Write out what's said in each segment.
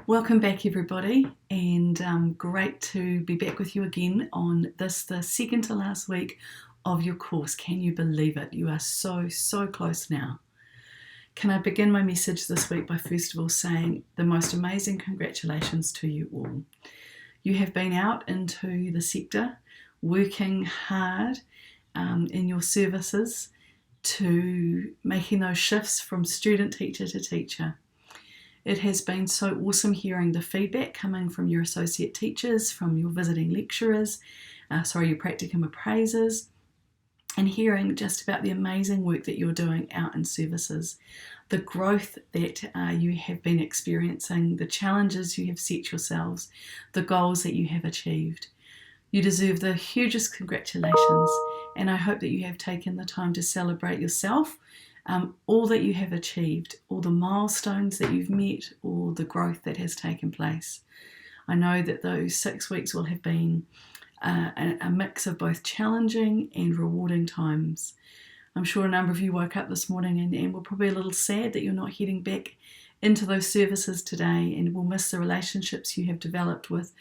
Welcome back, everybody, and great to be back with you again on this, the second to last week of your course. Can you believe it? You are so close now. Can I begin my message this week by first of all saying the most amazing congratulations to you all. You have been out into the sector working hard in your services to making those shifts from student teacher to teacher. It has been so awesome hearing the feedback coming from your associate teachers, from your visiting lecturers, your practicum appraisers, and hearing just about the amazing work that you're doing out in services, the growth that you have been experiencing, the challenges you have set yourselves, the goals that you have achieved. You deserve the hugest congratulations, and I hope that you have taken the time to celebrate yourself, all that you have achieved, all the milestones that you've met, all the growth that has taken place. I know that those 6 weeks will have been a mix of both challenging and rewarding times. I'm sure a number of you woke up this morning and were probably a little sad that you're not heading back into those services today, and will miss the relationships you have developed with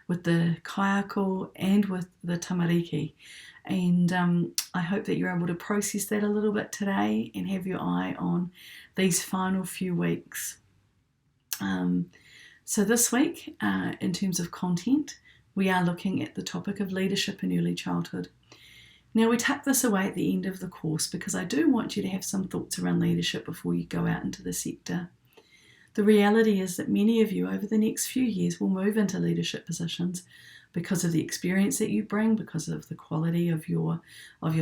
the kaiako and with the tamariki. And I hope that you're able to process that a little bit today and have your eye on these final few weeks. So this week, in terms of content, we are looking at the topic of leadership in early childhood. Now, we tuck this away at the end of the course because I do want you to have some thoughts around leadership before you go out into the sector. The reality is that many of you over the next few years will move into leadership positions because of the experience that you bring, because of the quality of your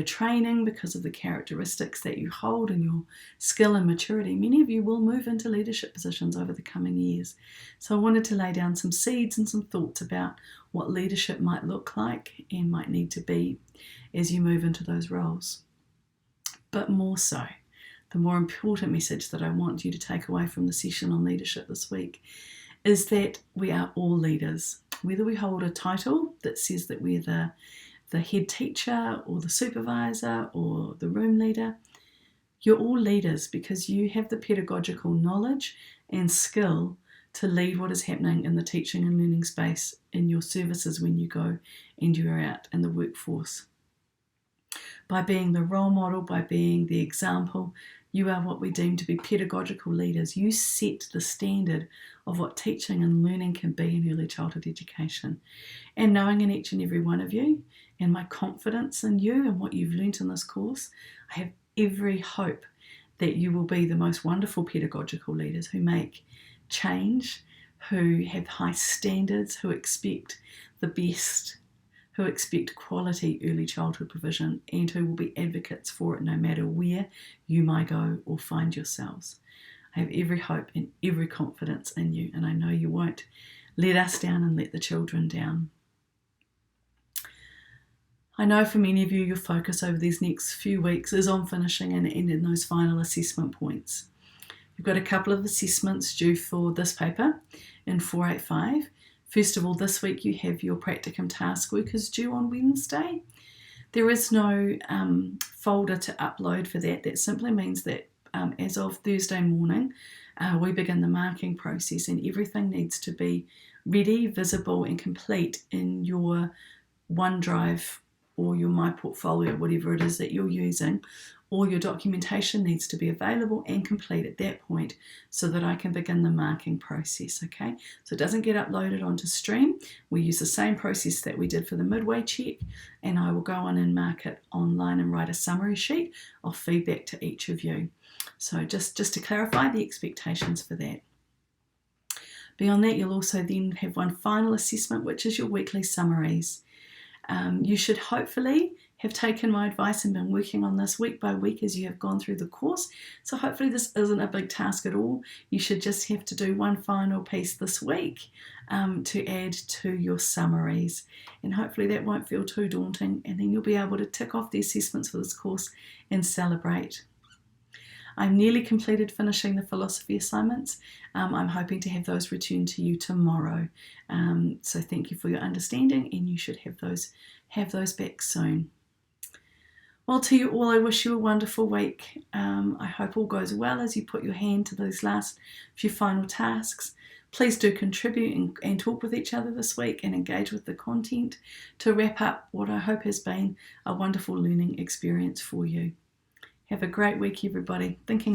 training, because of the characteristics that you hold and your skill and maturity. Many of you will move into leadership positions over the coming years. So I wanted to lay down some seeds and some thoughts about what leadership might look like and might need to be as you move into those roles. But more so, the more important message that I want you to take away from the session on leadership this week is that we are all leaders. Whether we hold a title that says that we're the head teacher or the supervisor or the room leader, you're all leaders because you have the pedagogical knowledge and skill to lead what is happening in the teaching and learning space in your services when you go and you're out in the workforce. By being the role model, by being the example, you are what we deem to be pedagogical leaders. You set the standard of what teaching and learning can be in early childhood education. And knowing in each and every one of you, and my confidence in you and what you've learnt in this course, I have every hope that you will be the most wonderful pedagogical leaders who make change, who have high standards, who expect the best, who expect quality early childhood provision, and who will be advocates for it no matter where you might go or find yourselves. I have every hope and every confidence in you, and I know you won't let us down and let the children down. I know for many of you, your focus over these next few weeks is on finishing and ending those final assessment points. You've got a couple of assessments due for this paper in 485. First of all, this week you have your practicum task work is due on Wednesday. There is no folder to upload for that. That simply means that as of Thursday morning, we begin the marking process, and everything needs to be ready, visible and complete in your OneDrive or your My Portfolio, whatever it is that you're using. All your documentation needs to be available and complete at that point so that I can begin the marking process, okay? So it doesn't get uploaded onto Stream. We use the same process that we did for the midway check, and I will go on and mark it online and write a summary sheet of feedback to each of you. So just to clarify the expectations for that. Beyond that, you'll also then have one final assessment, which is your weekly summaries. You should hopefully have taken my advice and been working on this week by week as you have gone through the course. So hopefully this isn't a big task at all. You should just have to do one final piece this week to add to your summaries. And hopefully that won't feel too daunting, and then you'll be able to tick off the assessments for this course and celebrate. I'm nearly completed finishing the philosophy assignments. I'm hoping to have those returned to you tomorrow. So thank you for your understanding, and you should have those back soon. Well, to you all, I wish you a wonderful week. I hope all goes well as you put your hand to those last few final tasks. Please do contribute and talk with each other this week and engage with the content to wrap up what I hope has been a wonderful learning experience for you. Have a great week, everybody. Thinking